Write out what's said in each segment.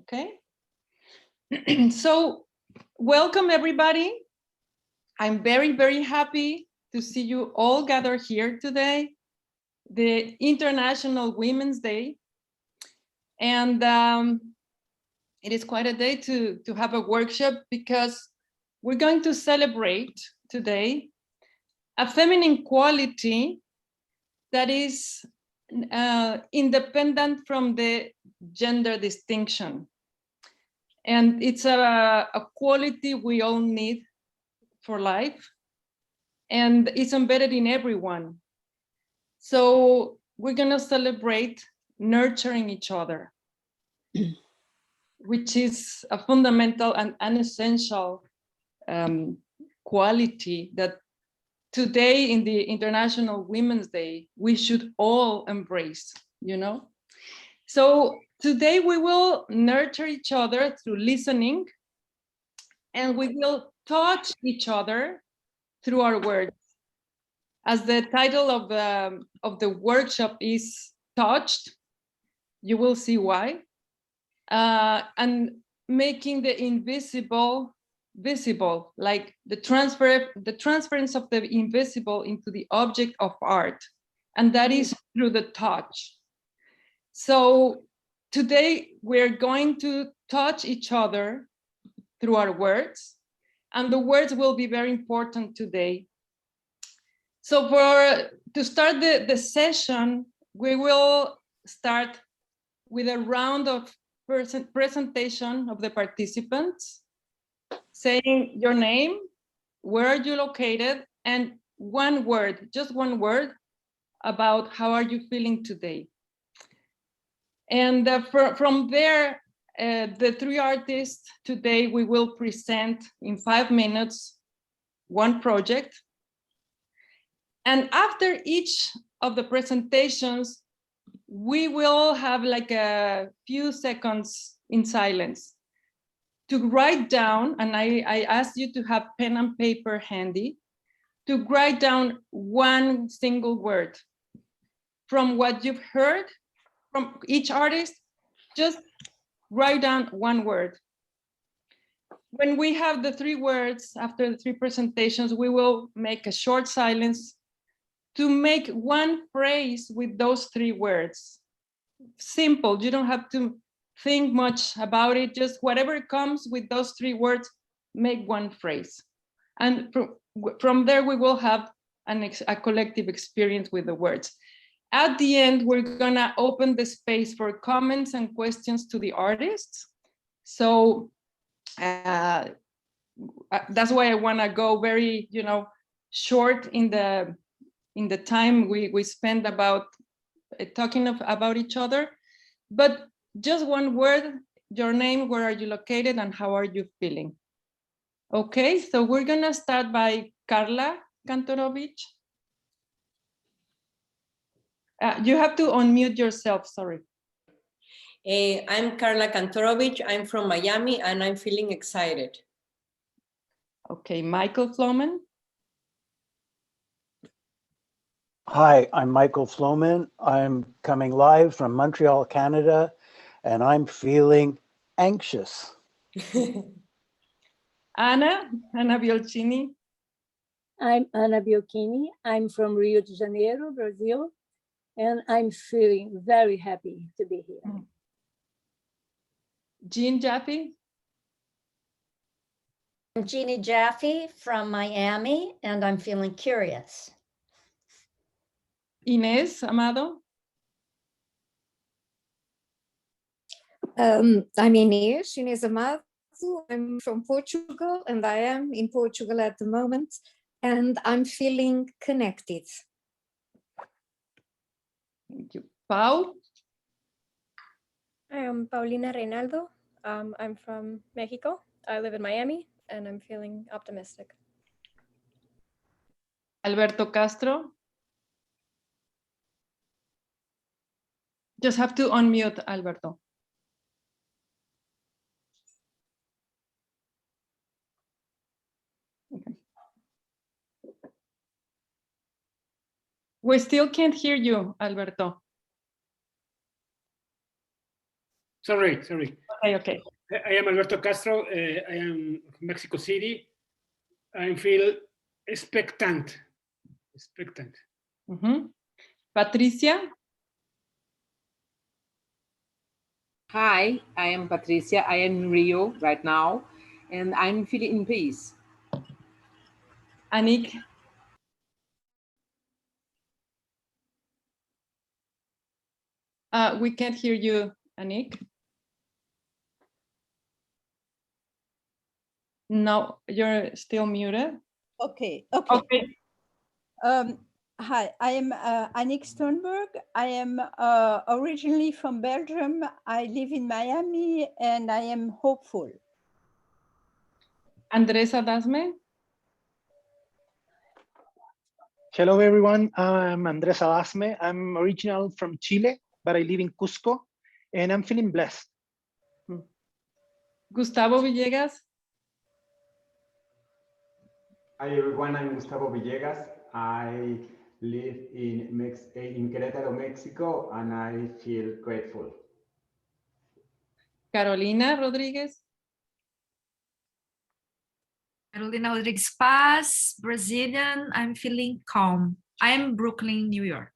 Okay. So welcome everybody. I'm very, very happy to see you all gathered here today, the International Women's Day. And it is quite a day to have a workshop because we're going to celebrate today a feminine quality that is independent from the gender distinction. And it's a quality we all need for life. And it's embedded in everyone. So we're gonna celebrate nurturing each other, which is a fundamental and an essential quality that today in the International Women's Day, we should all embrace, you know? So today we will nurture each other through listening, and we will touch each other through our words. As the title of the workshop is Touched, you will see why. And making the invisible visible, like the transference of the invisible into the object of art, and that is through the touch. So today we're going to touch each other through our words, and the words will be very important today. So to start the session, we will start with a round of presentation of the participants, saying your name, where are you located, and one word, just one word, about how are you feeling today. And from there, the three artists today, we will present in 5 minutes one project. And after each of the presentations, we will have like a few seconds in silence to write down, and I ask you to have pen and paper handy, to write down one single word from what you've heard from each artist. Just write down one word. When we have the three words after the three presentations, we will make a short silence to make one phrase with those three words. Simple, you don't have to think much about it, just whatever comes with those three words, make one phrase. And from there, we will have a collective experience with the words. At the end, we're gonna open the space for comments and questions to the artists. So that's why I wanna go very, short in the time we spend about talking about each other, but just one word, your name, where are you located, and how are you feeling? Okay, so we're gonna start by Carla Kantorovich. You have to unmute yourself, sorry. I'm Carla Kantorovich, I'm from Miami, and I'm feeling excited. Okay, Michael Floman. Hi, I'm Michael Floman. I'm coming live from Montreal, Canada, and I'm feeling anxious. Ana Biolchini. I'm Ana Biolchini. I'm from Rio de Janeiro, Brazil, and I'm feeling very happy to be here. Jean Jaffe. I'm Jeannie Jaffe from Miami, and I'm feeling curious. Inés Amado. I'm Inés Amado. I'm from Portugal, and I am in Portugal at the moment, and I'm feeling connected. Thank you. Pau. I am Paulina Reynaldo. I'm from Mexico. I live in Miami, and I'm feeling optimistic. Alberto Castro. Just have to unmute, Alberto. Okay. We still can't hear you, Alberto. Sorry. Okay. I am Alberto Castro. I am Mexico City. I feel expectant. Mhm. Patricia. Hi, I am Patricia. I am in Rio right now, and I'm feeling in peace. Anik. We can't hear you, Anik. No, you're still muted. Okay. Hi, I am Annick Sternberg. I am originally from Belgium. I live in Miami and I am hopeful. Andresa Dasme. Hello, everyone. I'm Andrés Adasme. I'm original from Chile, but I live in Cusco, and I'm feeling blessed. Gustavo Villegas. Hi, everyone. I'm Gustavo Villegas. I live in Querétaro, Mexico, and I feel grateful. Carolina Rodriguez. Carolina Rodrigues Paz, Brazilian. I'm feeling calm. I am Brooklyn, New York.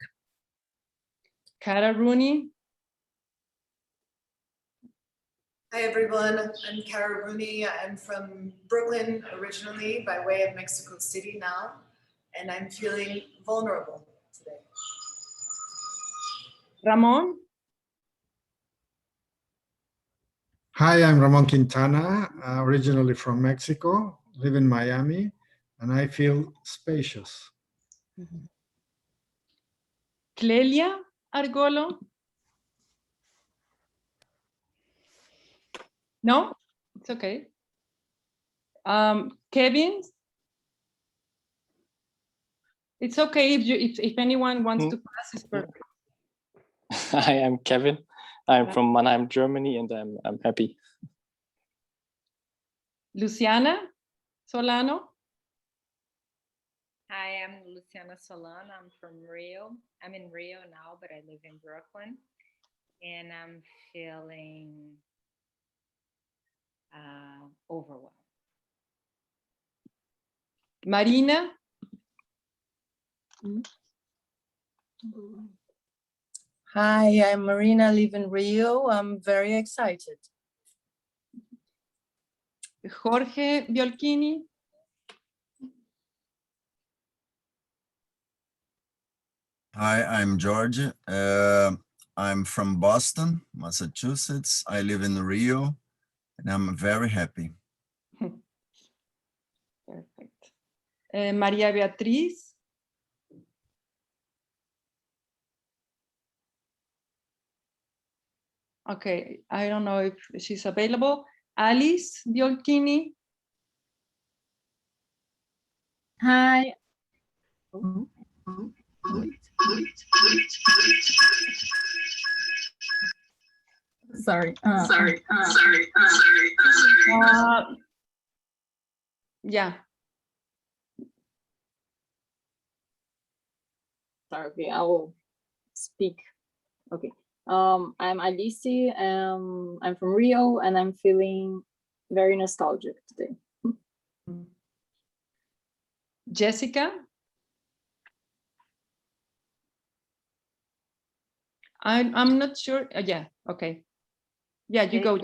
Cara Rooney. Hi everyone, I'm Cara Rooney. I'm from Brooklyn originally by way of Mexico City now, and I'm feeling vulnerable today. Ramon. Hi, I'm Ramon Quintana, originally from Mexico, live in Miami, and I feel spacious. Clelia Argolo. No, it's okay. Kevin. It's okay if anyone wants to pass. It's perfect. I am Kevin. I'm from Mannheim, Germany, and I'm happy. Luciana Solano. Hi, I'm Luciana Solano. I'm from Rio. I'm in Rio now, but I live in Brooklyn, and I'm feeling overwhelmed. Marina. Hi, I'm Marina, I live in Rio. I'm very excited. Jorge Biolchini. Hi, I'm George. I'm from Boston, Massachusetts. I live in Rio, and I'm very happy. Perfect. Maria Beatriz. Okay, I don't know if she's available. Alice Biolchini. Hi. Sorry. Yeah. Sorry, okay, I will speak. Okay. I'm Alice. I'm from Rio, and I'm feeling very nostalgic today. Jessica. I'm not sure. Yeah. Okay. Yeah, you go.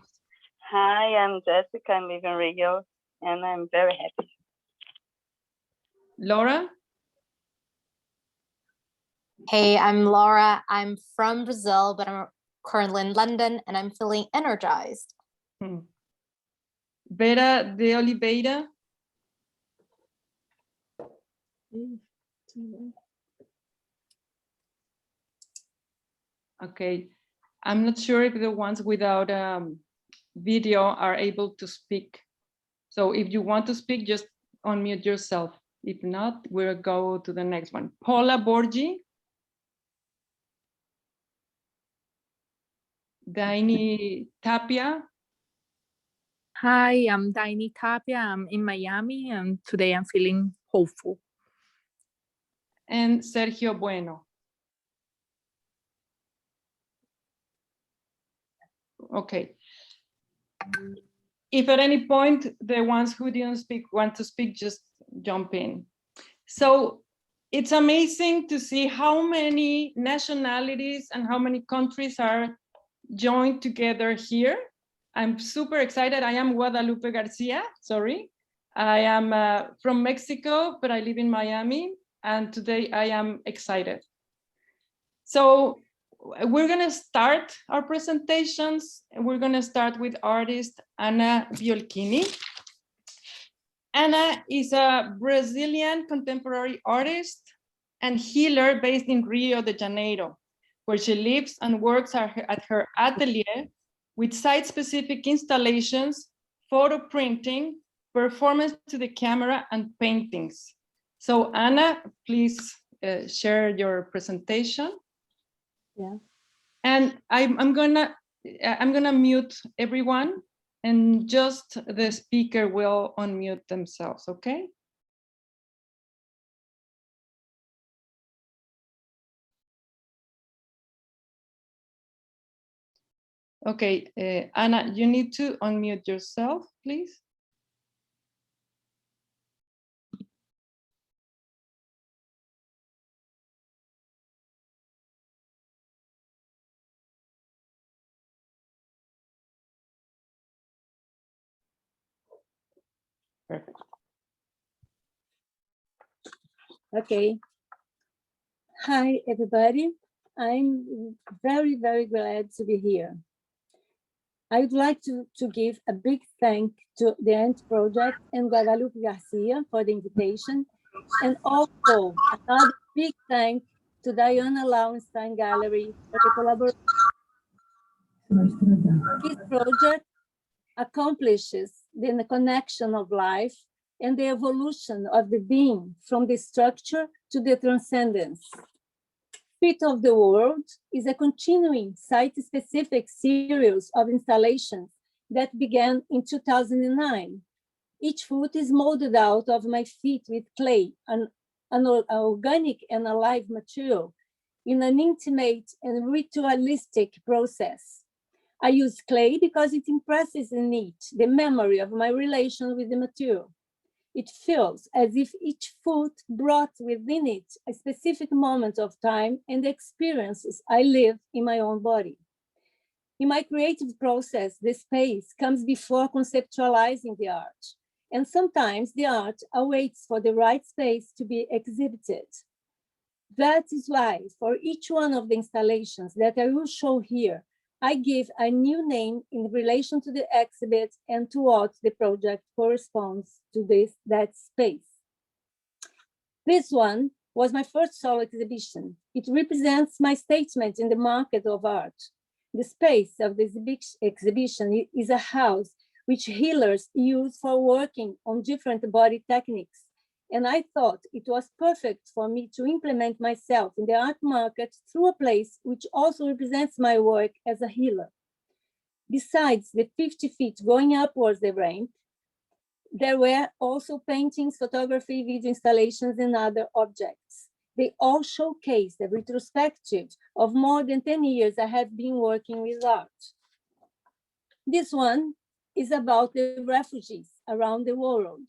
Hi, I'm Jessica. I live in Rio, and I'm very happy. Laura. Hey, I'm Laura. I'm from Brazil, but I'm currently in London, and I'm feeling energized. Vera de Oliveira. Okay. I'm not sure if the ones without video are able to speak. So if you want to speak, just unmute yourself. If not, we'll go to the next one. Paula Borgi. Daini Tapia. Hi, I'm Daini Tapia. I'm in Miami, and today I'm feeling hopeful. And Sergio Bueno. Okay. If at any point the ones who didn't speak want to speak, just jump in. So it's amazing to see how many nationalities and how many countries are joined together here. I'm super excited. I am Guadalupe Garcia, sorry. I am from Mexico, but I live in Miami, and today I am excited. So we're gonna start our presentations, and we're gonna start with artist Ana Biolchini. Ana is a Brazilian contemporary artist and healer based in Rio de Janeiro, where she lives and works at her atelier with site-specific installations, photo printing, performance to the camera, and paintings. So Ana, please share your presentation. Yeah. And I'm gonna mute everyone, and just the speaker will unmute themselves, okay? Okay, Ana, you need to unmute yourself, please. Perfect. Okay. Hi, everybody. I'm very, very glad to be here. I would like to give a big thank to the ANT Project and Guadalupe Garcia for the invitation, and also another big thank to Diana Lauenstein Gallery for the collaboration. This project accomplishes the connection of life and the evolution of the being from the structure to the transcendence. Feet of the World is a continuing site-specific series of installations that began in 2009. Each foot is molded out of my feet with clay, an organic and alive material, in an intimate and ritualistic process. I use clay because it impresses in it the memory of my relation with the material. It feels as if each foot brought within it a specific moment of time and the experiences I live in my own body. In my creative process, the space comes before conceptualizing the art, and sometimes the art awaits for the right space to be exhibited. That is why for each one of the installations that I will show here, I give a new name in relation to the exhibit and to what the project corresponds to that space. This one was my first solo exhibition. It represents my statement in the market of art. The space of the exhibition is a house which healers use for working on different body techniques. And I thought it was perfect for me to implement myself in the art market through a place which also represents my work as a healer. Besides the 50 feet going upwards the ramp, there were also paintings, photography, video installations, and other objects. They all showcase the retrospective of more than 10 years I have been working with art. This one is about the refugees around the world.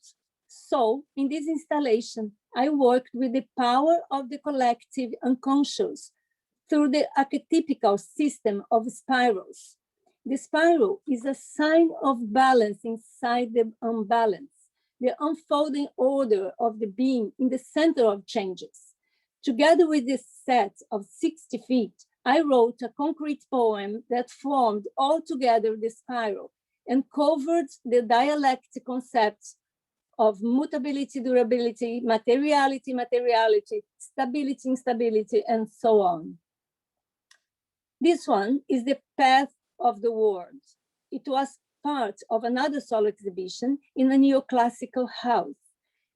So in this installation, I worked with the power of the collective unconscious through the archetypical system of spirals. The spiral is a sign of balance inside the unbalance, the unfolding order of the being in the center of changes. Together with this set of 60 feet, I wrote a concrete poem that formed all together the spiral and covered the dialectic concepts of mutability, durability, materiality, stability, instability, and so on. This one is the path of the world. It was part of another solo exhibition in a neoclassical house.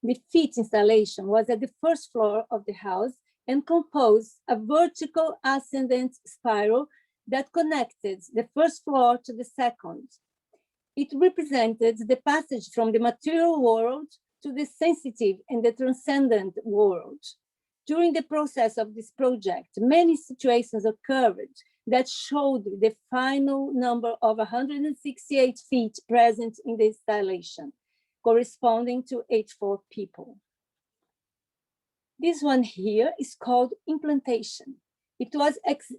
The feet installation was at the first floor of the house and composed a vertical ascendant spiral that connected the first floor to the second. It represented the passage from the material world to the sensitive and the transcendent world. During the process of this project, many situations occurred that showed the final number of 168 feet present in the installation, corresponding to 84 people. This one here is called implantation. It was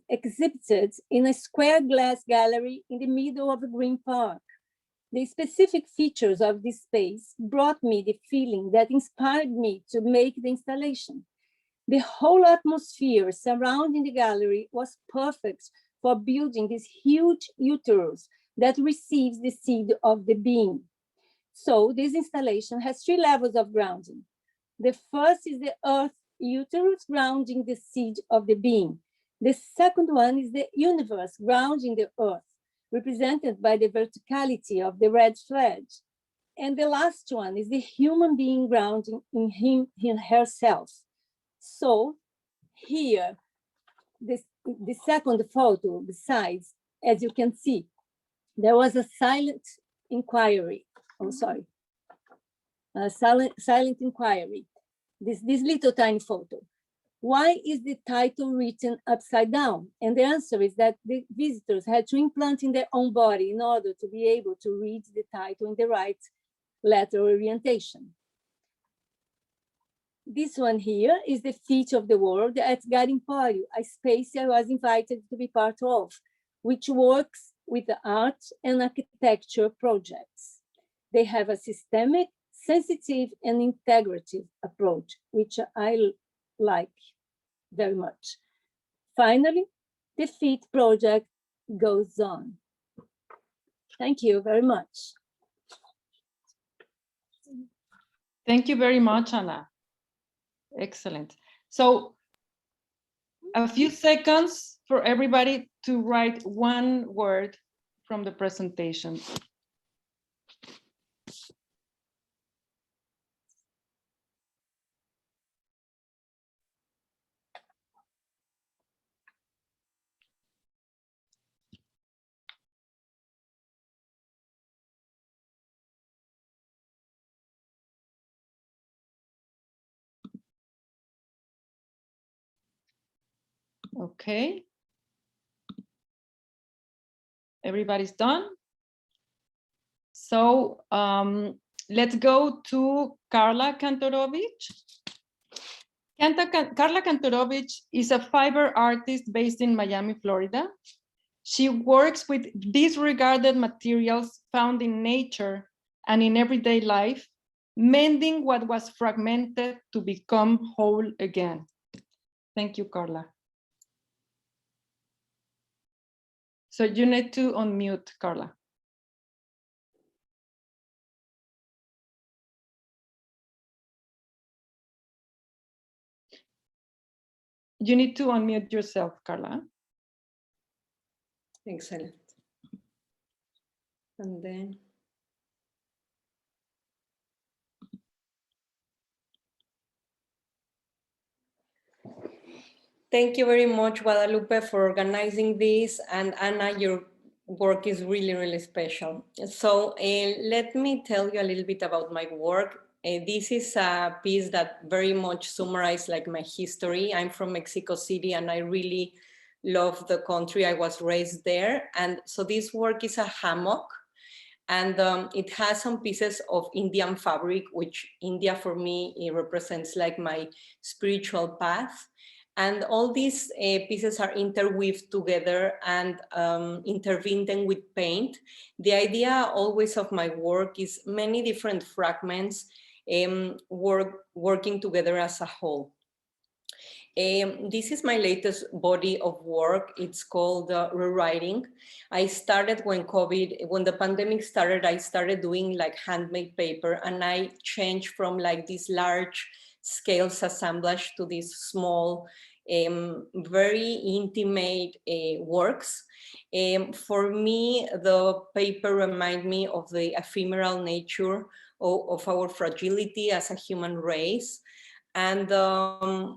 exhibited in a square glass gallery in the middle of a green park. The specific features of this space brought me the feeling that inspired me to make the installation. The whole atmosphere surrounding the gallery was perfect for building this huge uterus that receives the seed of the being. So this installation has 3 levels of grounding. The first is the earth uterus grounding the seed of the being. The second one is the universe grounding the earth, represented by the verticality of the red flag. And the last one is the human being grounding in herself. So here, the second photo, besides, as you can see, there was a silent inquiry. Oh, sorry. A silent inquiry. This little tiny photo. Why is the title written upside down? And the answer is that the visitors had to implant in their own body in order to be able to read the title in the right letter orientation. This one here is the Feet of the World at Garimpório, a space I was invited to be part of, which works with the art and architecture projects. They have a systemic, sensitive, and integrative approach, which I like very much. Finally, the FEET project goes on. Thank you very much. Thank you very much, Anna. Excellent. So a few seconds for everybody to write one word from the presentation. Okay. Everybody's done. So let's go to Carla Kantorovich. Carla Kantorovich is a fiber artist based in Miami, Florida. She works with disregarded materials found in nature and in everyday life, mending what was fragmented to become whole again. Thank you, Carla. So you need to unmute, Carla. You need to unmute yourself, Carla. Excellent. And then. Thank you very much, Guadalupe, for organizing this. And Anna, your work is really, really special. So let me tell you a little bit about my work. This is a piece that very much summarizes like my history. I'm from Mexico City and I really love the country. I was raised there. And so this work is a hammock. And it has some pieces of Indian fabric, which India for me, it represents like my spiritual path. And all these pieces are interweaved together and intervened with paint. The idea always of my work is many different fragments working together as a whole. This is my latest body of work. It's called Rewriting. I started when the pandemic started, I started doing like handmade paper, and I changed from like this large scales assemblage to these small, very intimate works. For me, the paper reminds me of the ephemeral nature of our fragility as a human race. And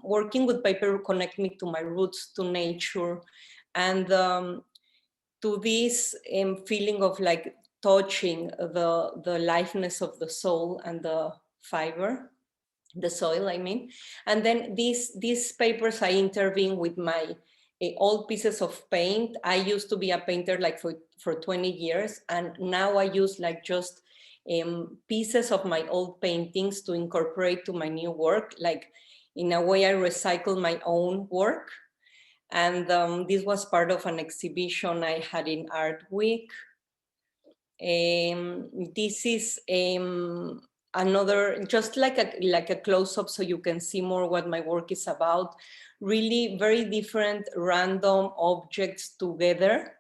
working with paper connect me to my roots, to nature, and to this feeling of like touching the liveness of the soul and the fiber, the soil, I mean. And then these papers I intervene with my old pieces of paint. I used to be a painter like for 20 years, and now I use like just pieces of my old paintings to incorporate to my new work. Like in a way I recycle my own work. And this was part of an exhibition I had in Art Week. This is another, just like a close-up so you can see more what my work is about. Really very different random objects together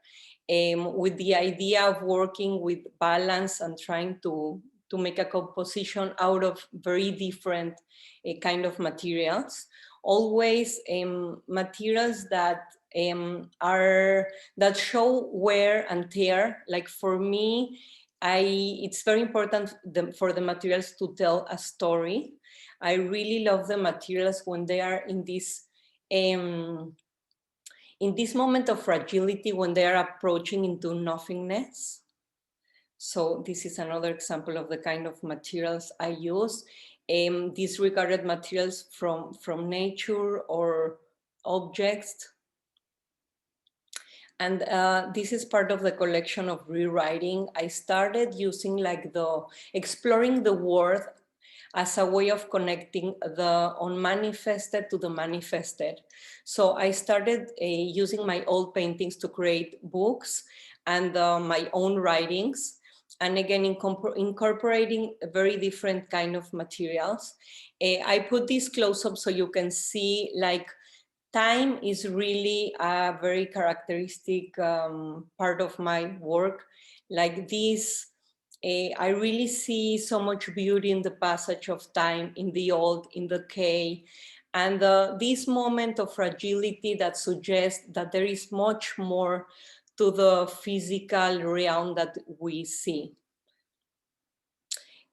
with the idea of working with balance and trying to make a composition out of very different kind of materials. Always materials that that show wear and tear. Like for me, it's very important for the materials to tell a story. I really love the materials when they are in this moment of fragility, when they are approaching into nothingness. So this is another example of the kind of materials I use. Disregarded materials from nature or objects. And this is part of the collection of rewriting. I started using like exploring the world as a way of connecting the unmanifested to the manifested. So I started using my old paintings to create books and my own writings. And again, incorporating a very different kind of materials. I put this close up so you can see like time is really a very characteristic part of my work. Like this, I really see so much beauty in the passage of time, in the old, in the decay, and this moment of fragility that suggests that there is much more to the physical realm that we see.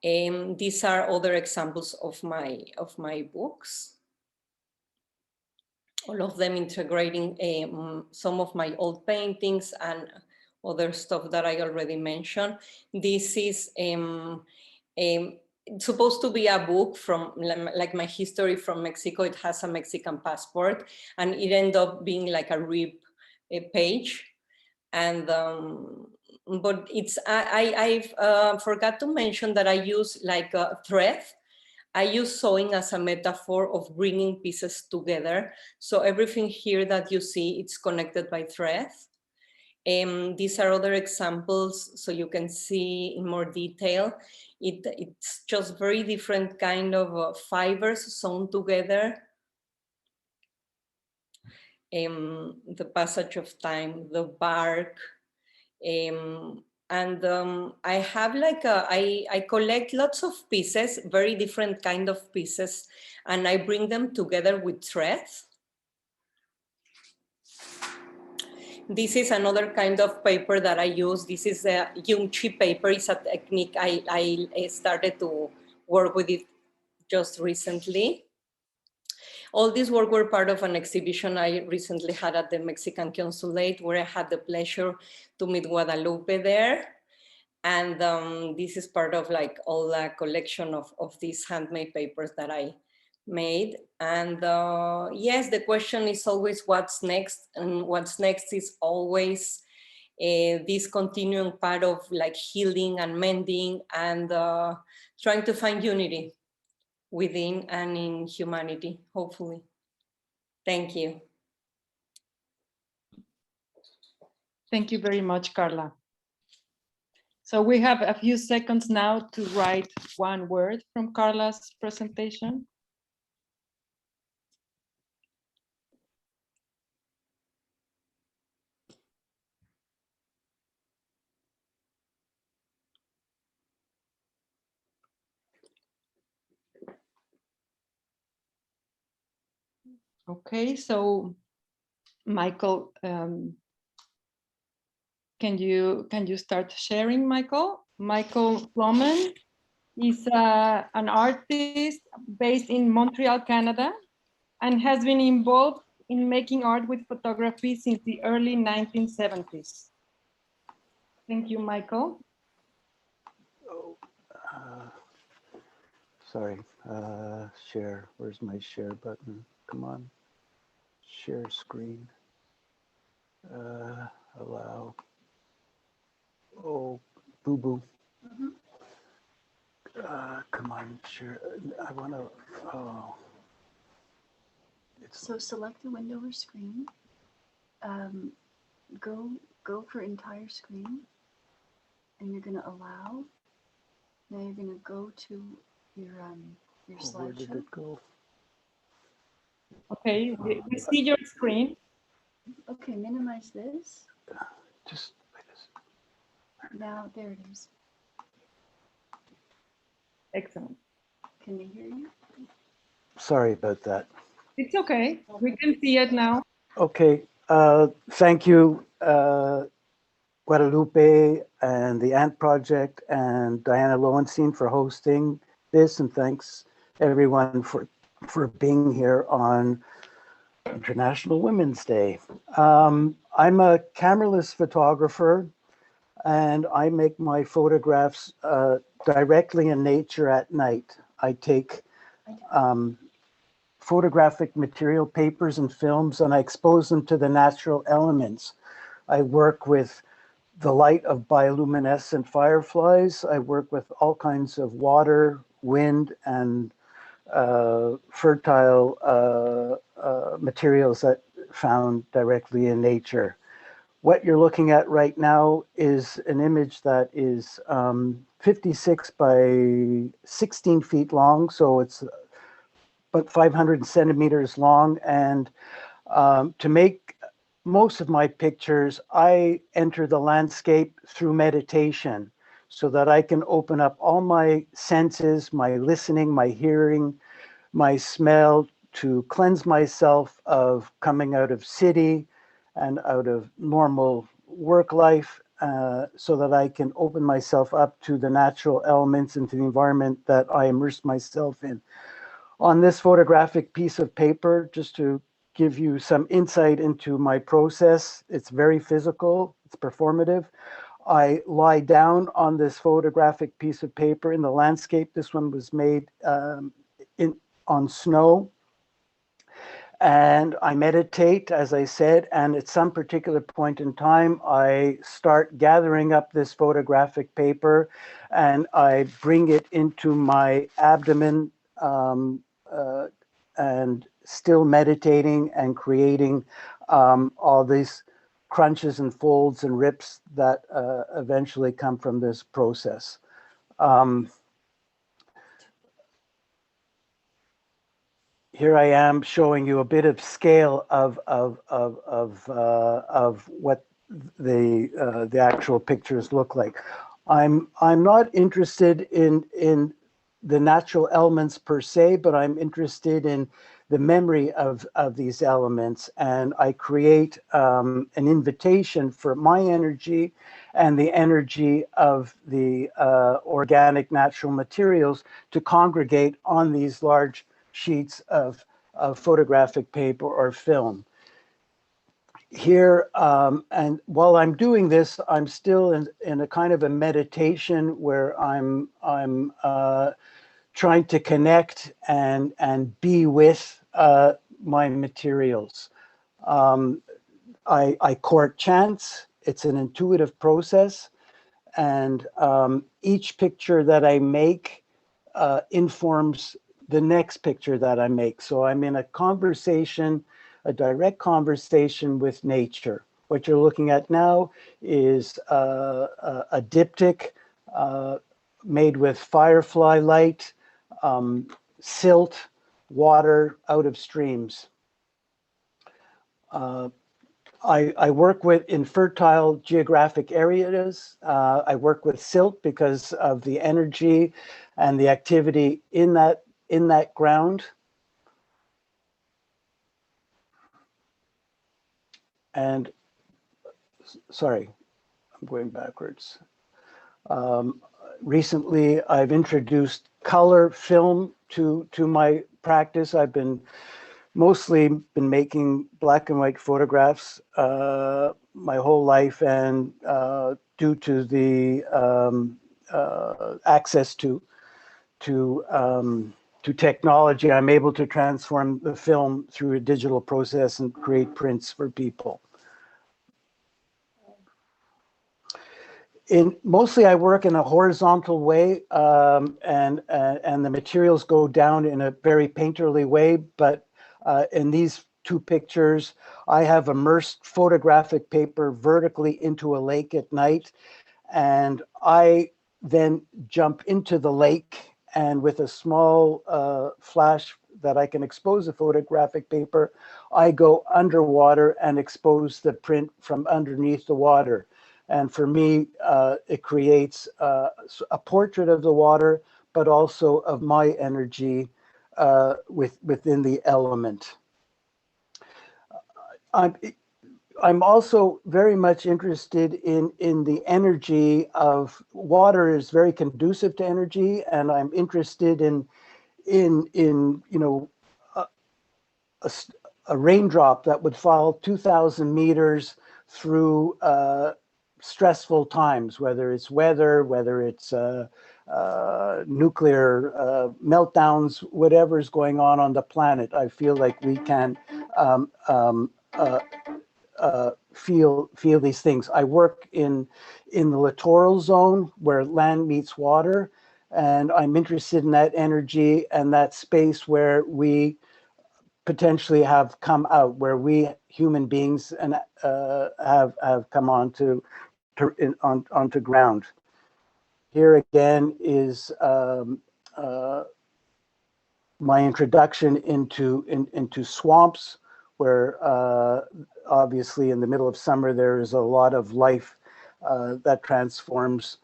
These are other examples of my books. All of them integrating some of my old paintings and other stuff that I already mentioned. This is supposed to be a book from like my history from Mexico. It has a Mexican passport, and it ended up being like a rib page. And but it's I forgot to mention that I use like a thread. I use sewing as a metaphor of bringing pieces together. So everything here that you see, it's connected by thread. These are other examples so you can see in more detail. It's just very different kind of fibers sewn together. The passage of time, the bark, and I have like I collect lots of pieces, very different kind of pieces, and I bring them together with threads. This is another kind of paper that I use. This is a Yungchi paper. It's a technique I started to work with it just recently. All these work were part of an exhibition I recently had at the Mexican Consulate, where I had the pleasure to meet Guadalupe there. And this is part of like all the collection of these handmade papers that I made. And yes, the question is always what's next, and what's next is always this continuing part of like healing and mending and trying to find unity within and in humanity, hopefully. Thank you. Thank you very much, Carla. So we have a few seconds now to write one word from Carla's presentation. Okay, so Michael, can you start sharing, Michael? Michael Floman is an artist based in Montreal, Canada, and has been involved in making art with photography since the early 1970s. Thank you, Michael. Oh, sorry, share, where's my share button? Come on, share screen. Allow. Oh, boo boo. Come on, sure. I want to. Oh. So select the window or screen. Go for entire screen, and you're going to allow. Now you're going to go to your slideshow. Where did it go? Okay, we see your screen. Okay, minimize this. Just now, there it is. Excellent. Can they hear you? Sorry about that. It's okay. We can see it now. Okay. Thank you, Guadalupe and the Ant Project and Diana Lowenstein for hosting this, and thanks everyone for being here on International Women's Day. I'm a cameraless photographer, and I make my photographs directly in nature at night. I take photographic material, papers and films, and I expose them to the natural elements. I work with the light of bioluminescent fireflies. I work with all kinds of water, wind, and fertile materials that found directly in nature. What you're looking at right now is an image that is 56 by 16 feet long, so it's about 500 centimeters long. And to make most of my pictures, I enter the landscape through meditation so that I can open up all my senses, my listening, my hearing, my smell, to cleanse myself of coming out of city and out of normal work life, so that I can open myself up to the natural elements and to the environment that I immerse myself in. On this photographic piece of paper, just to give you some insight into my process, it's very physical, it's performative. I lie down on this photographic piece of paper in the landscape. This one was made on snow. And I meditate, as I said, and at some particular point in time, I start gathering up this photographic paper and I bring it into my abdomen, and still meditating and creating all these crunches and folds and rips that eventually come from this process. Here I am showing you a bit of scale of what the actual pictures look like. I'm not interested in the natural elements per se, but I'm interested in the memory of these elements, and I create an invitation for my energy and the energy of the organic natural materials to congregate on these large sheets of photographic paper or film. Here, and while I'm doing this, I'm still in a kind of a meditation where I'm trying to connect and be with my materials. I court chance. It's an intuitive process, and each picture that I make informs the next picture that I make. So I'm in a conversation, a direct conversation with nature. What you're looking at now is a diptych made with firefly light, silt, water out of streams. I work with infertile geographic areas. I work with silt because of the energy and the activity in that ground. And sorry, I'm going backwards. Recently, I've introduced color film to my practice. I've mostly been making black and white photographs my whole life, and due to the access to technology, I'm able to transform the film through a digital process and create prints for people. Mostly I work in a horizontal way, and the materials go down in a very painterly way. But in these two pictures, I have immersed photographic paper vertically into a lake at night, and I then jump into the lake, and with a small flash that I can expose the photographic paper, I go underwater and expose the print from underneath the water. And for me, it creates a portrait of the water, but also of my energy within the element. I'm also very much interested in the energy of water. Is very conducive to energy, and I'm interested in you know a raindrop that would fall 2,000 meters through stressful times, whether it's weather, whether it's nuclear meltdowns, whatever's going on the planet. I feel like we can feel these things. I work in the littoral zone where land meets water, and I'm interested in that energy and that space where we potentially have come out, where we human beings and have come onto ground. Here again is my introduction into swamps, where obviously in the middle of summer there is a lot of life that transforms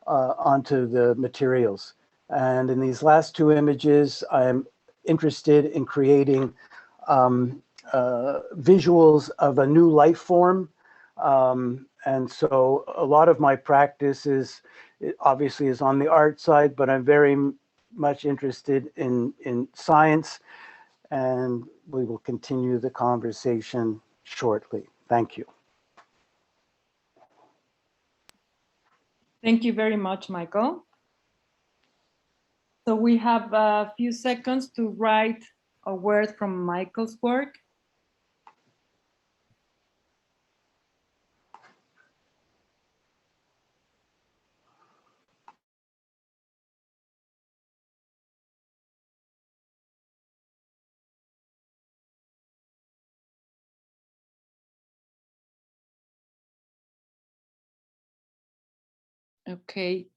onto the materials. And in these last two images, I'm interested in creating visuals of a new life form. And so a lot of my practice is obviously on the art side, but I'm very much interested in science, and we will continue the conversation shortly. Thank you. Thank you very much, Michael. So we have a few seconds to write a word from Michael's work. Okay.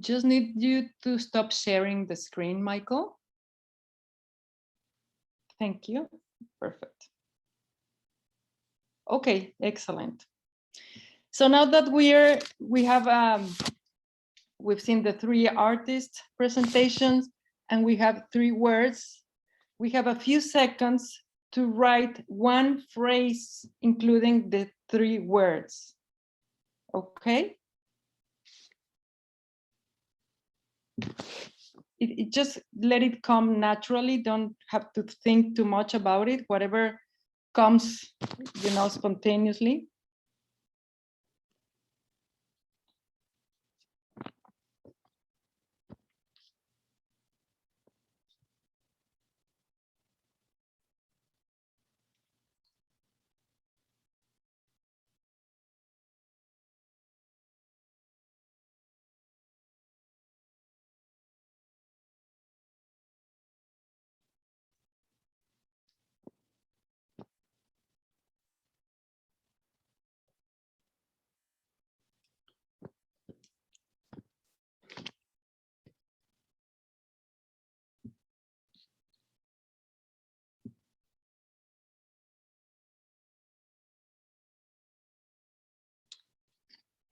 Just need you to stop sharing the screen, Michael. Thank you. Perfect. Okay, excellent. So now that we've seen the three artist presentations and we have three words, we have a few seconds to write one phrase including the three words. Okay? Just let it come naturally. Don't have to think too much about it. Whatever comes, spontaneously.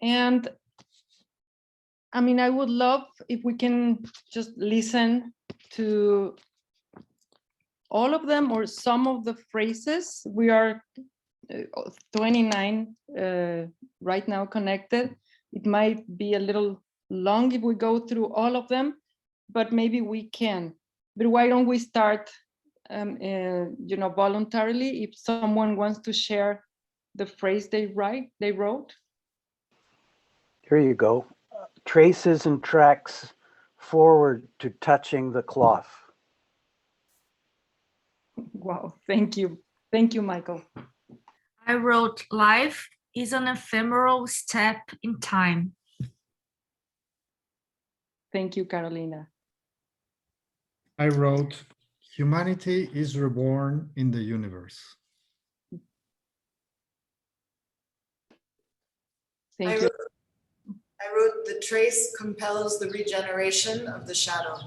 And I mean, I would love if we can just listen to all of them or some of the phrases. We are 29 right now connected. It might be a little long if we go through all of them, but maybe we can. But why don't we start, voluntarily, if someone wants to share the phrase they wrote? Here you go. Traces and tracks forward to touching the cloth. Wow, thank you. Thank you, Michael. I wrote life is an ephemeral step in time. Thank you, Carolina. I wrote, humanity is reborn in the universe. Thank you. I wrote, the trace compels the regeneration of the shadow.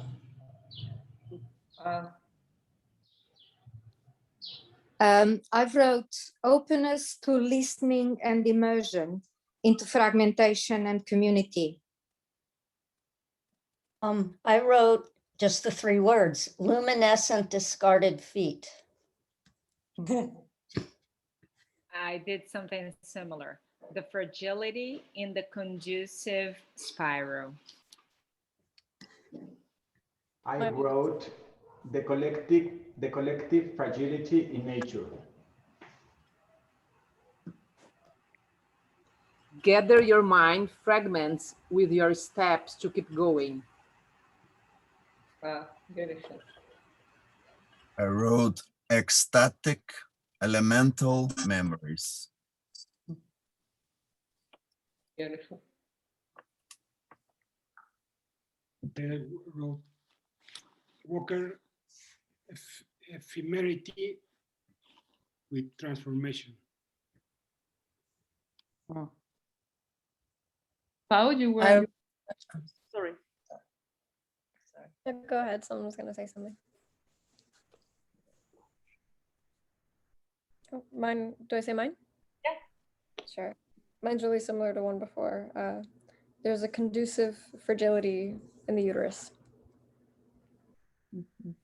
I've wrote openness to listening and immersion into fragmentation and community. I wrote just the 3 words, luminescent discarded feet. I did something similar. The fragility in the conducive spiral. I wrote the collective fragility in nature. Gather your mind fragments with your steps to keep going. Beautiful. I wrote ecstatic elemental memories. Beautiful. I wrote Walker ephemerity with transformation. Oh. Pau, you were. Sorry. Go ahead. Someone's going to say something. Oh, mine. Do I say mine? Yeah. Sure. Mine's really similar to one before. There's a conducive fragility in the uterus.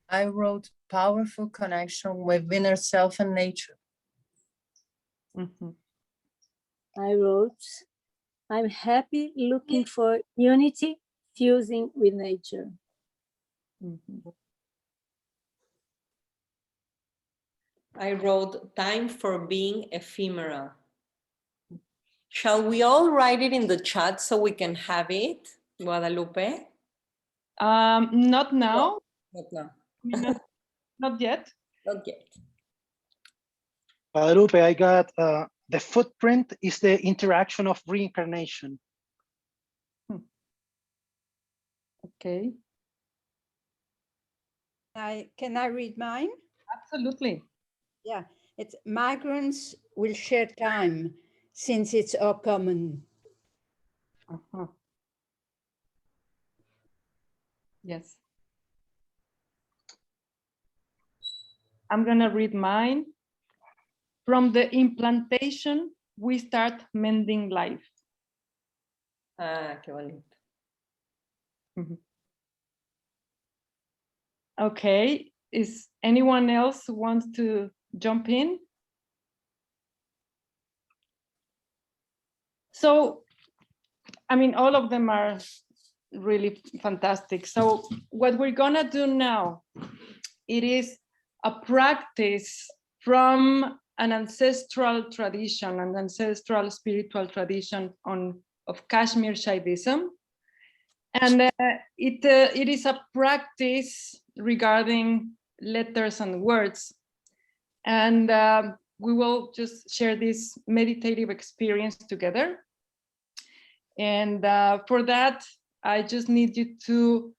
I wrote powerful connection with inner self and nature. I wrote, I'm happy looking for unity, fusing with nature. I wrote, time for being ephemeral. Shall we all write it in the chat so we can have it, Guadalupe? Not now. Not now. Not yet. Not yet. Guadalupe, I got the footprint is the interaction of reincarnation. Okay. Can I read mine? Absolutely. Yeah, it's migrants will share time since it's all common. Yes. I'm going to read mine. From the implantation, we start mending life. Ah, qué bonito. Okay. Is anyone else wants to jump in? So, I mean, all of them are really fantastic. So what we're going to do now, it is a practice from an ancestral tradition, an ancestral spiritual tradition of Kashmir Shaivism. And it is a practice regarding letters and words. And we will just share this meditative experience together. And for that, I just need you to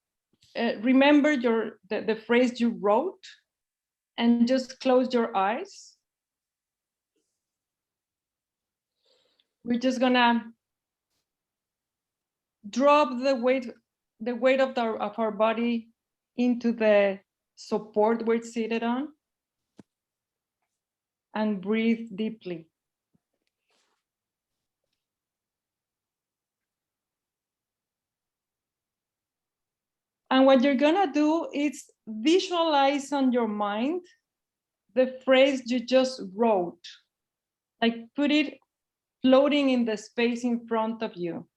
remember the phrase you wrote and just close your eyes. We're just gonna drop the weight of our body into the support we're seated on and breathe deeply. And what you're gonna do is visualize on your mind the phrase you just wrote, like put it floating in the space in front of you.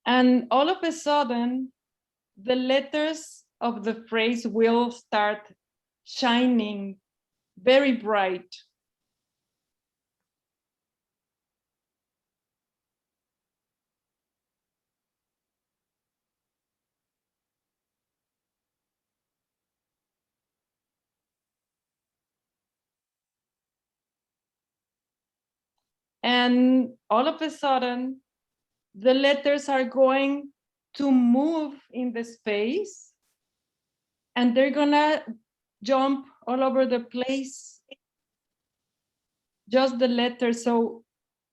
And all of a sudden, the letters of the phrase will start shining very bright. And all of a sudden, the letters are going to move in the space, and they're gonna jump all over the place, just the letters. So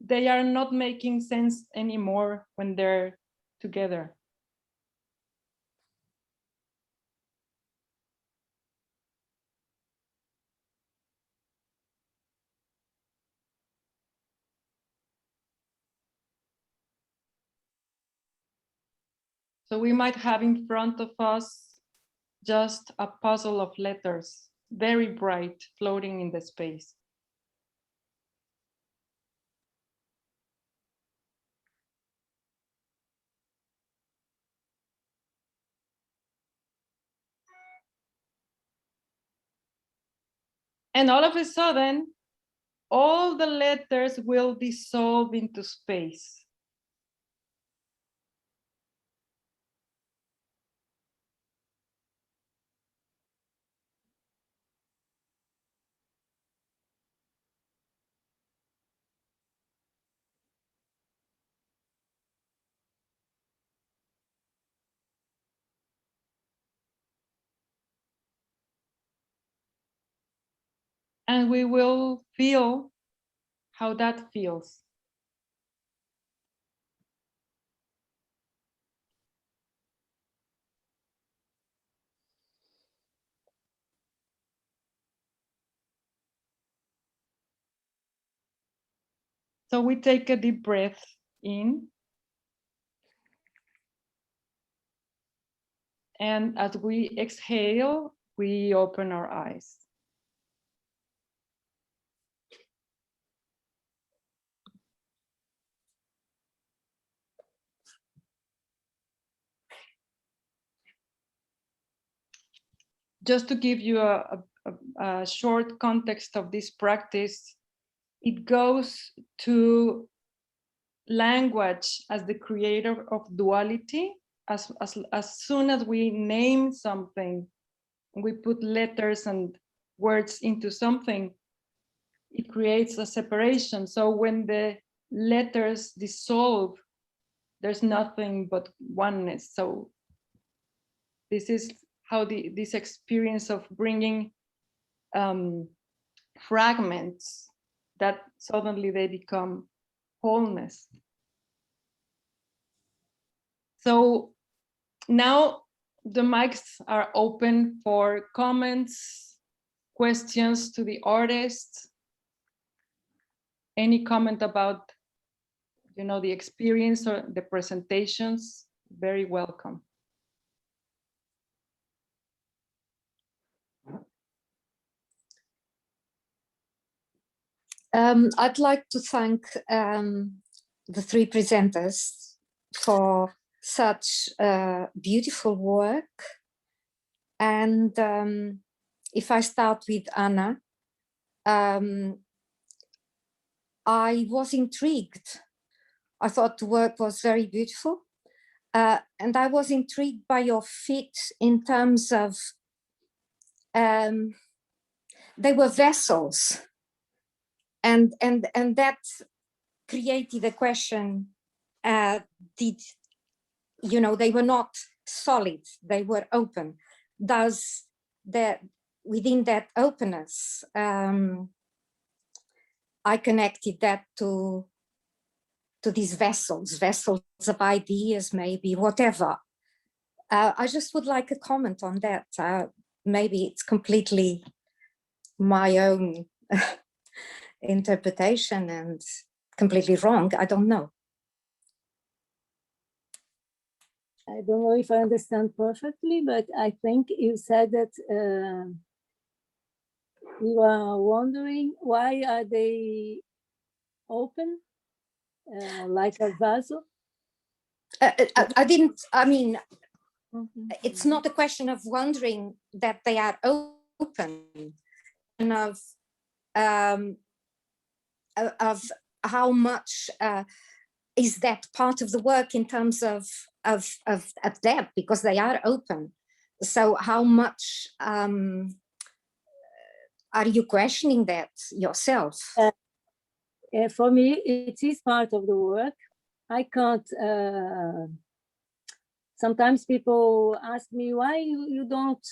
they are not making sense anymore when they're together. So we might have in front of us just a puzzle of letters, very bright, floating in the space. And all of a sudden, all the letters will dissolve into space. And we will feel how that feels. So we take a deep breath in. And as we exhale, we open our eyes. Just to give you a short context of this practice, it goes to language as the creator of duality. As soon as we name something, we put letters and words into something, it creates a separation. So when the letters dissolve, there's nothing but oneness. So this is how this experience of bringing fragments, that suddenly they become wholeness. So now the mics are open for comments, questions to the artists. Any comment about, the experience or the presentations? Very welcome. I'd like to thank the three presenters for such beautiful work. And if I start with Anna, I was intrigued. I thought the work was very beautiful. And I was intrigued by your feet in terms of, they were vessels. And that created a question, they were not solid, they were open. Does that, within that openness, I connected that to these vessels of ideas, maybe, whatever. I just would like a comment on that. Maybe it's completely my own interpretation and completely wrong. I don't know. I don't know if I understand perfectly, but I think you said that you are wondering why are they open, like a vessel? I didn't, I mean, it's not a question of wondering that they are open, and of how much is that part of the work in terms of that, because they are open. So how much are you questioning that yourself? For me, it is part of the work. I can't, sometimes people ask me why you don't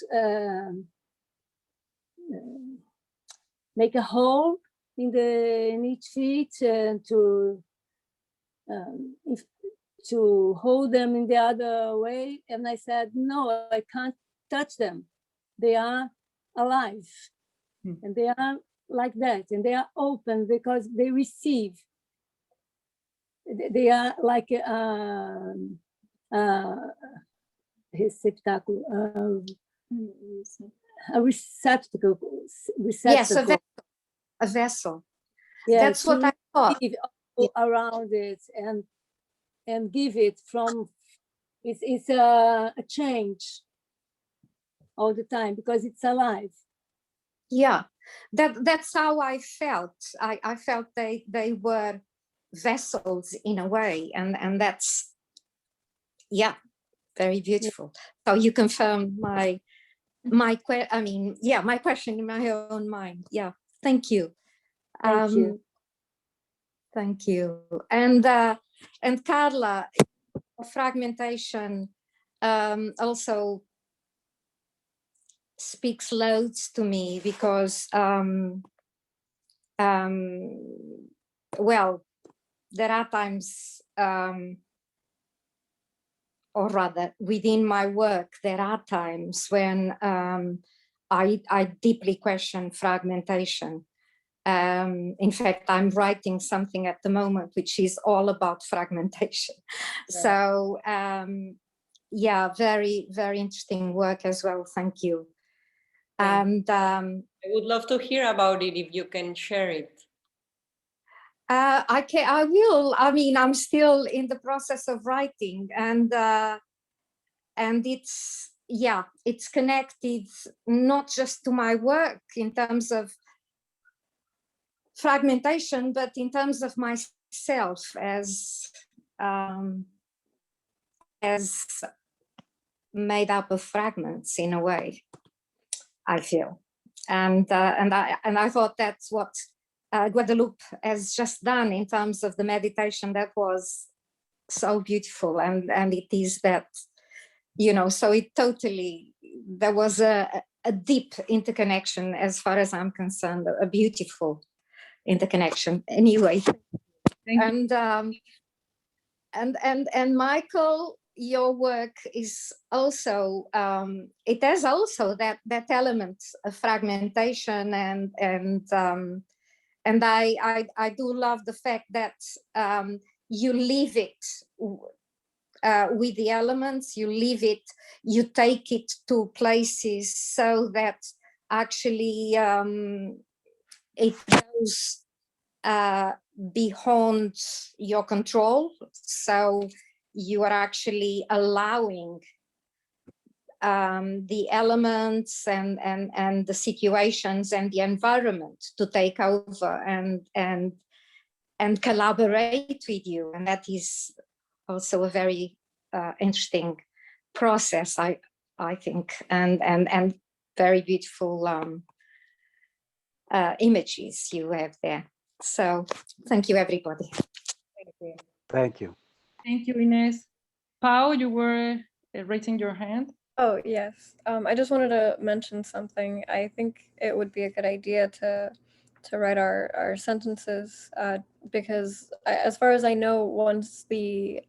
make a hole in each feet to hold them in the other way. And I said, no, I can't touch them. They are alive and they are like that, and they are open because they receive. They are like a receptacle, a receptacle. Yes, a vessel. Yeah, That's what I thought. Around it and give it from. It's a change all the time because it's alive. Yeah, that's how I felt. I felt they were vessels in a way, and that's, yeah, very beautiful. So you confirmed my question in my own mind. Yeah, thank you. Thank you. Thank you. And Carla, fragmentation also speaks loads to me because well, there are times, or rather within my work, there are times when I deeply question fragmentation. In fact, I'm writing something at the moment which is all about fragmentation. Yeah. So yeah, very, very interesting work as well. Thank you. Yeah. And I would love to hear about it if you can share it. I will. I mean, I'm still in the process of writing, and it's, yeah, it's connected not just to my work in terms of fragmentation, but in terms of myself as made up of fragments in a way, I feel. And I thought that's what Guadalupe has just done in terms of the meditation. That was so beautiful, and it is that, you know, so it totally, there was a deep interconnection as far as I'm concerned, a beautiful interconnection anyway. And Michael, your work is also it has also that element of fragmentation, and I do love the fact that you leave it with the elements, you leave it, you take it to places so that actually it goes beyond your control. So you are actually allowing the elements and the situations and the environment to take over and collaborate with you. And that is also a very interesting process, I think, and very beautiful images you have there. So thank you, everybody. Thank you. Thank you. Thank you, Ines. Pau, you were raising your hand. Oh, yes. I just wanted to mention something. I think it would be a good idea to write our sentences because as far as I know, once the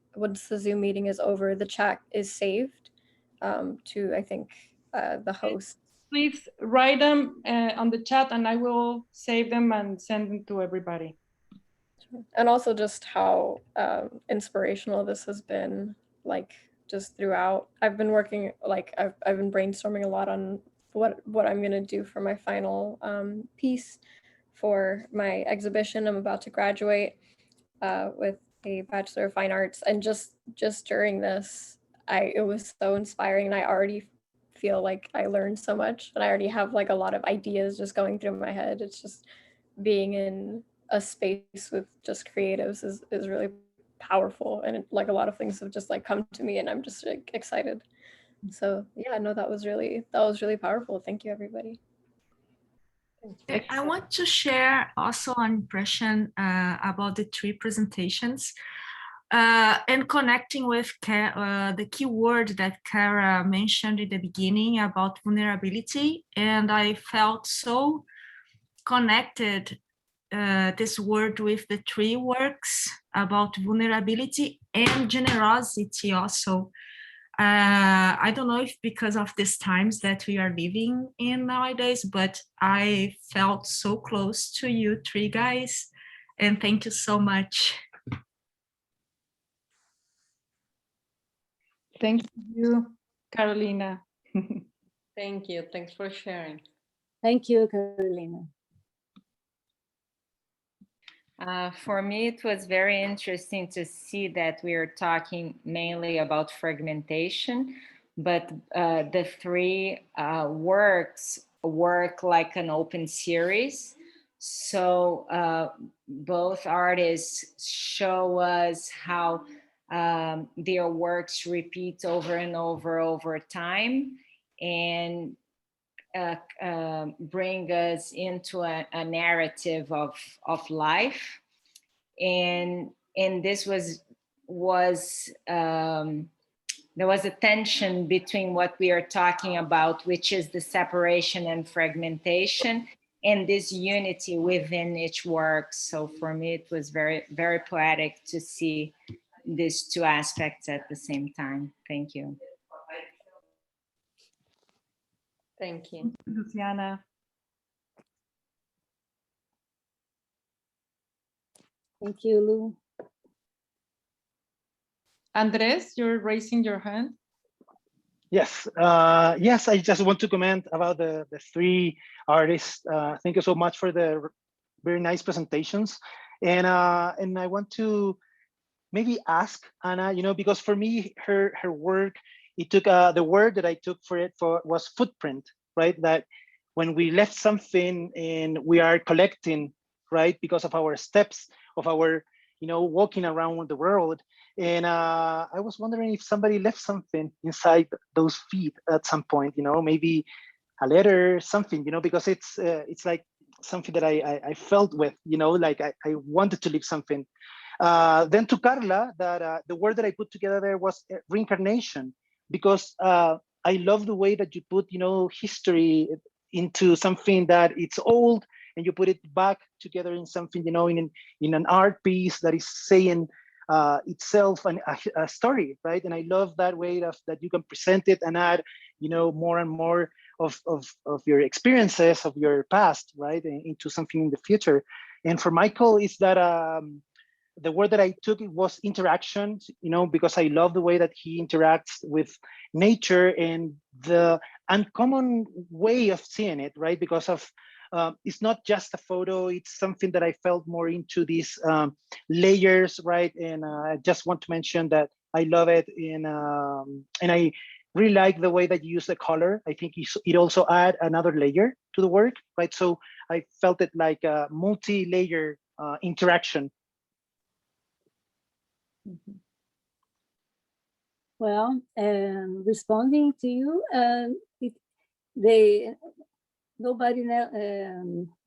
Zoom meeting is over, the chat is saved to, I think, the host. Please write them on the chat and I will save them and send them to everybody. And also just how inspirational this has been, like just throughout. I've been working, like I've been brainstorming a lot on what I'm gonna do for my final piece for my exhibition. I'm about to graduate with a Bachelor of Fine Arts, and just during this, it was so inspiring, and I already feel like I learned so much, and I already have like a lot of ideas just going through my head. It's just being in a space with just creatives is really powerful, and like a lot of things have just like come to me, and I'm just like excited. So yeah, no, that was really powerful. Thank you, everybody. I want to share also an impression about the three presentations and connecting with the key word that Kara mentioned in the beginning about vulnerability. And I felt so connected, this word, with the three works about vulnerability and generosity also. I don't know if because of these times that we are living in nowadays, but I felt so close to you three guys, and thank you so much. Thank you, Carolina. Thank you. Thanks for sharing. Thank you, Carolina. For me, it was very interesting to see that we are talking mainly about fragmentation, but the three works work like an open series. So both artists show us how their works repeat over and over time, and bring us into a narrative of life, and this was there was a tension between what we are talking about, which is the separation and fragmentation, and this unity within each work. So for me, it was very, very poetic to see these two aspects at the same time. Thank you. Thank you. Luciana. Thank you, Lu. Andres, you're raising your hand. Yes, yes, I just want to comment about the three artists. Thank you so much for the very nice presentations. And I want to maybe ask Anna, because for me, her work, it took the word that I took for it was footprint, right? That when we left something and we are collecting, right, because of our steps, of our, walking around the world. And I was wondering if somebody left something inside those feet at some point, maybe a letter, something, because it's like something that I felt with, like I wanted to leave something. Then to Carla, that the word that I put together there was reincarnation, because I love the way that you put, history into something that it's old, and you put it back together in something, in an art piece that is saying itself a story, right? And I love that way that you can present it and add, more and more of your experiences of your past, right, into something in the future. And for Michael, is that the word that I took was interaction, because I love the way that he interacts with nature and the uncommon way of seeing it, right? Because of it's not just a photo, it's something that I felt more into these layers, right? And I just want to mention that I love it, and I really like the way that you use the color. I think it also add another layer to the work, right? So I felt it like a multi-layer interaction. Well, responding to you, nobody,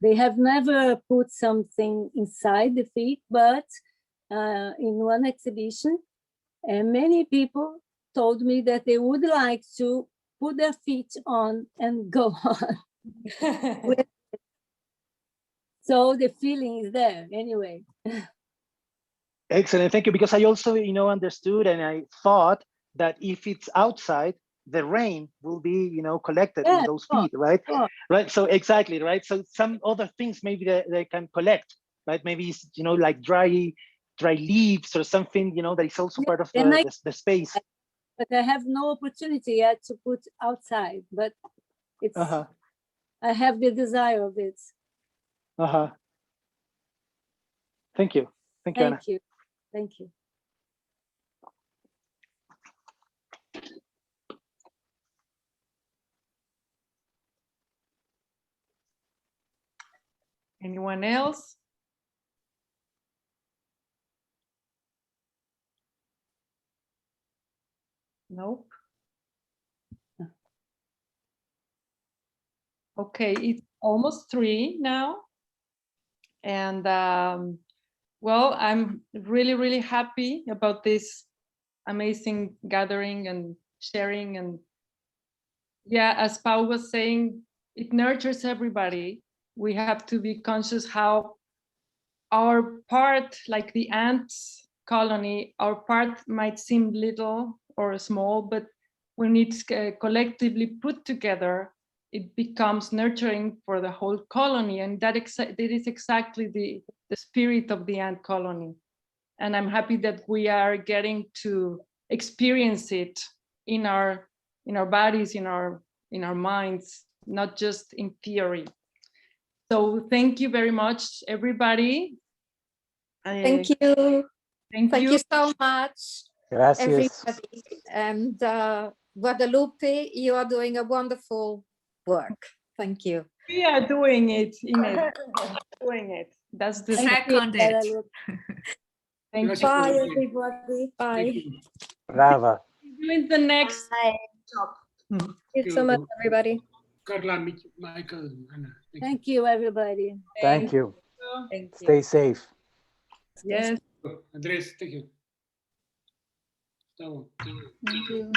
they have never put something inside the feet, but in one exhibition, many people told me that they would like to put their feet on and go on. So the feeling is there anyway. Excellent, thank you. Because I also, understood, and I thought that if it's outside, the rain will be, collected in those feet, right? Right. So exactly, right. So some other things maybe they can collect, right? Maybe it's, like dry leaves or something, that is also part of the space. But I have no opportunity yet to put outside, but it's, I have the desire of it. Thank you. Thank you, Anna. Thank you. Thank you. Anyone else? Nope. Okay, it's almost 3 now. And well, I'm really, really happy about this amazing gathering and sharing. And yeah, as Pau was saying, it nurtures everybody. We have to be conscious how our part, like the ants colony, our part might seem little or small, but when it's collectively put together, it becomes nurturing for the whole colony. And that is exactly the spirit of the ant colony. And I'm happy that we are getting to experience it in our bodies, in our minds, not just in theory. So thank you very much, everybody. Thank you. Thank you so much, Gracias. everybody. And Guadalupe, you are doing a wonderful work. Thank you. We are doing it, Ines. Doing it. That's the Second it. Thank you. Bye, everybody. Bye. Brava. Doing the next job. Thank you so much, everybody. Carla, Michael, Anna. Thank you, everybody. Thank you. Thank you. Stay safe. Yes. Andres, thank you. Thank you.